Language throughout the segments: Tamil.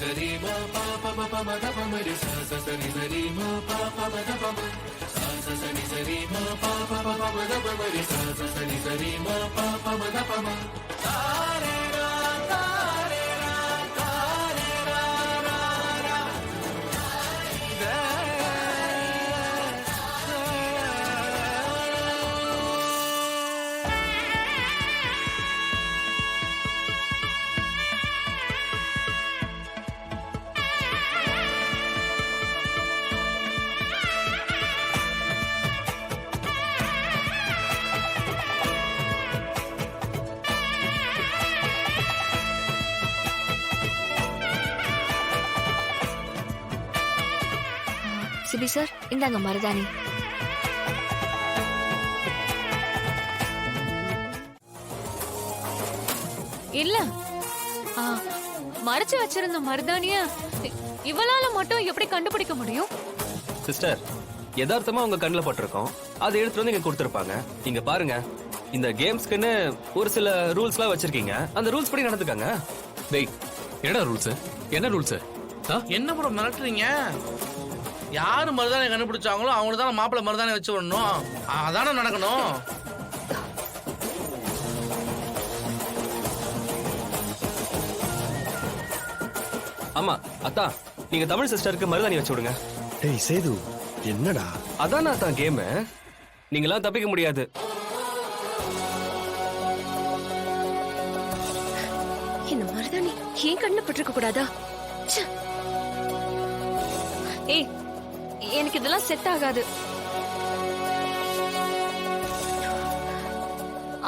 சரி ம ப ப ம ப ம த ப ம ரி ச ச சரி சரி ம ப ப ம த ப ம ச ச சரி சரி ம ப ப ம ப ம த ப ம ரி ச ச சரி சரி ம ப ப ம த ப ம தா ரே ரா தா ரே ரா தா ரே ரா ரா ரா த சிபி சார், இந்தாங்க மருதாணி. இல்ல மறைச்சு வச்சிருந்த மருதாணிய இவளால மட்டும் எப்படி கண்டுபிடிக்க முடியும்? சிஸ்டர், யதார்த்தமா உங்க கண்ணுல பட்டிருக்கோம், அதை எடுத்துட்டு வந்து இங்க கொடுத்திருப்பாங்க. இங்க பாருங்க, இந்த கேம்ஸ்க்குன்னு ஒரு சில ரூல்ஸ்லாம் வச்சிருக்கீங்க, அந்த ரூல்ஸ் படி நடந்துக்காங்க. டேய், என்னடா ரூல்ஸ்? என்ன ரூல்ஸ்? என்ன ப்ரோ மிரட்டுறீங்க? யாரு மருதானை கண்டுபிடிச்சாங்களோ அவங்களுக்கு தான் மாப்பிள்ளை மருதானை வச்சு விடணும். அதானே நடக்கணும். ஆமா அத்தா, நீங்க தமிழ் சிஸ்டருக்கு மருதாணி வச்சு விடுங்க. டேய் சேது, என்னடா? அதான அத்தா கேம், நீங்களாம் தப்பிக்க முடியாது. இந்த மருதாணி ஏன் கண்ணுல பட்டிருக்க கூடாதா? ச்சே. ஏய், எனக்கு இதெல்லாம் செட் ஆகாது.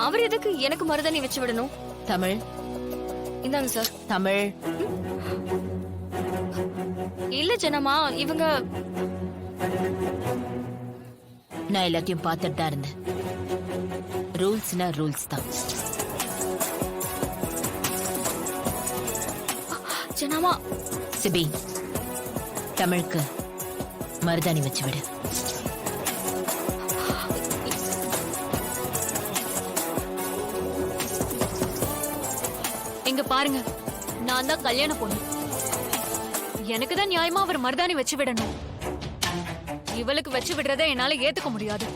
அவர் எதுக்கு எனக்கு மருதாணி வச்சு விடணும்? தமிழ், இந்தாங்க சார். தமிழ். இல்ல ஜனமா, இவங்க நான் எல்லாத்தையும் பார்த்துட்டு தான் இருந்தேன். ரூல்ஸ்னா ரூல்ஸ் தான். ஜனமா. சிபி, தமிழுக்கு மருதாணி வச்சு விடு. இங்க பாருங்க, நான் தான் கல்யாண பொண்ணு. எனக்கு தான் நியாயமா அவர் மருதாணி வச்சு விடணும். இவளுக்கு வச்சு விடுறத என்னால ஏத்துக்க முடியாது.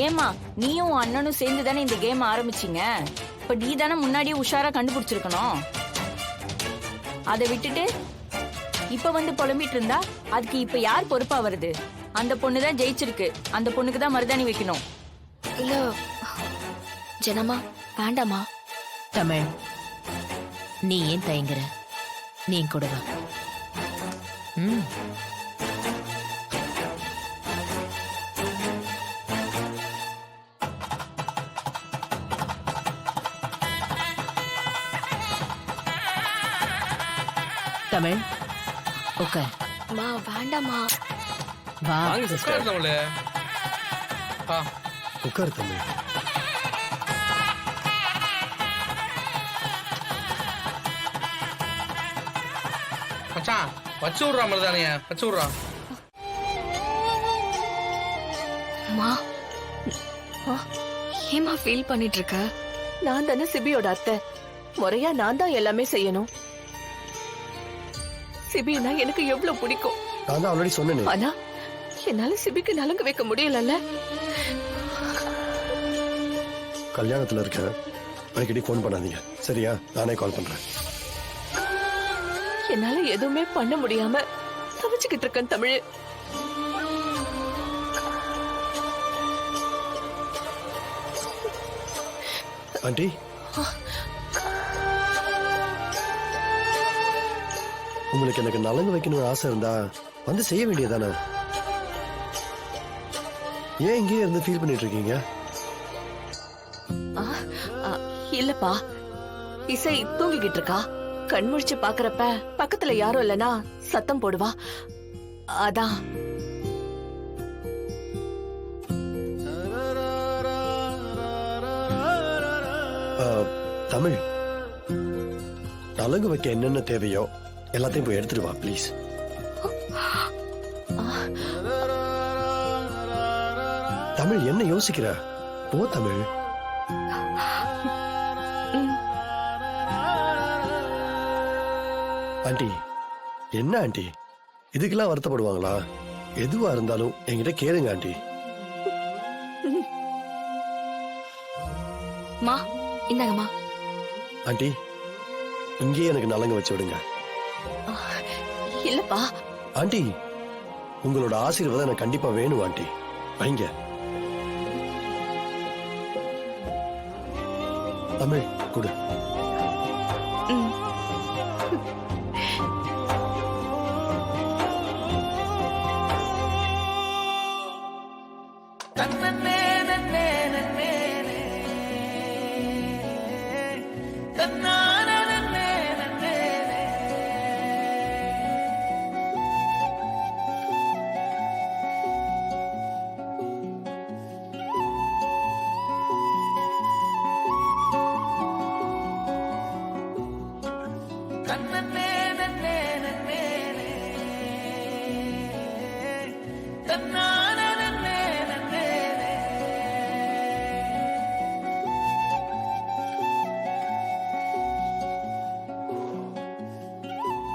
ஏமா, நீயும் அண்ணனும் சேர்ந்து தானே இந்த கேம் ஆரம்பிச்சீங்க. இப்ப நீ தானே முன்னாடியே உஷாரா கண்டுபிடிச்சிருக்கணும். அதை விட்டுட்டு இப்ப வந்து புலம்பிட்டு இருந்தா அதுக்கு இப்ப யார் பொறுப்பா வருது? அந்த பொண்ணுதான் ஜெயிச்சிருக்கு, அந்த பொண்ணுக்கு தான் மருதாணி வைக்கணும். இல்ல ஜனமா, வேண்டாமா? தமிழ், நீ ஏன் தயங்குற? நீ கூட வா. தமிழ், ஓகே. மா வேண்டாமா? வா. வாங்க சிஸ்டர். உட்காரு தமிழ். மச்சான், வச்சு விடுறா மருதானிய, வச்சு விடுறா. மா, ஏமா ஃபீல் பண்ணிட்டு இருக்க? நான் தானே சிபியோட அத்தை, முறையா நான் தான் எல்லாமே செய்யணும். சிபினா எனக்கு எவ்வளவு பிடிக்கும். நான் தான் ஆல்ரெடி சொன்னேனே. ஆனா என்னால சிபிக்கு நலங்கு வைக்க முடியலல்ல. கல்யாணத்துல இருக்க, அடிக்கடி போன் பண்ணாதீங்க சரியா? நானே கால் பண்றேன். என்னால எதுவுமே பண்ண முடியாம தவிச்சுக்கிட்டு இருக்கேன் தமிழ். ஆண்டி, உங்களுக்கு எனக்கு நலங்கு வைக்கணும்னு ஆசை இருந்தா வந்து செய்ய வேண்டியதானே? ஏன் இங்கேயே இருந்து ஃபீல் பண்ணிட்டு இருக்கீங்க? இல்லப்பா, இசை தூங்கிக்கிட்டு இருக்கா. கண் முழிச்சு பாக்குறப்ப பக்கத்துல யாரும் இல்லனா சத்தம் போடுவா, அதான். தமிழ், நலங்கு வைக்க என்னென்ன தேவையோ எல்லாத்தையும் போய் எடுத்துட்டு வா ப்ளீஸ். தமிழ், என்ன யோசிக்கிற? போ தமிழ். ஆண்டி என்ன ஆண்டி இதுக்கெல்லாம் வருத்தப்படுவாங்களா? எதுவா இருந்தாலும் என்கிட்ட கேளுங்க ஆண்டி. மா இந்தாங்கம்மா. ஆண்டி இங்கேயே எனக்கு நலங்க வச்சு விடுங்க. இல்லப்பா. ஆண்டி உங்களோட ஆசீர்வாதம் எனக்கு கண்டிப்பா வேணும் ஆண்டி. வைங்க. தமிழ் கொடு.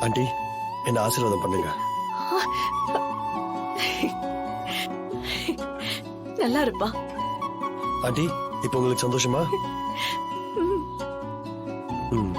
ஆண்டி என்ன ஆசீர்வாதம் பண்ணுங்க. நல்லா இருப்பா. ஆண்டி இப்ப உங்களுக்கு சந்தோஷமா? ம்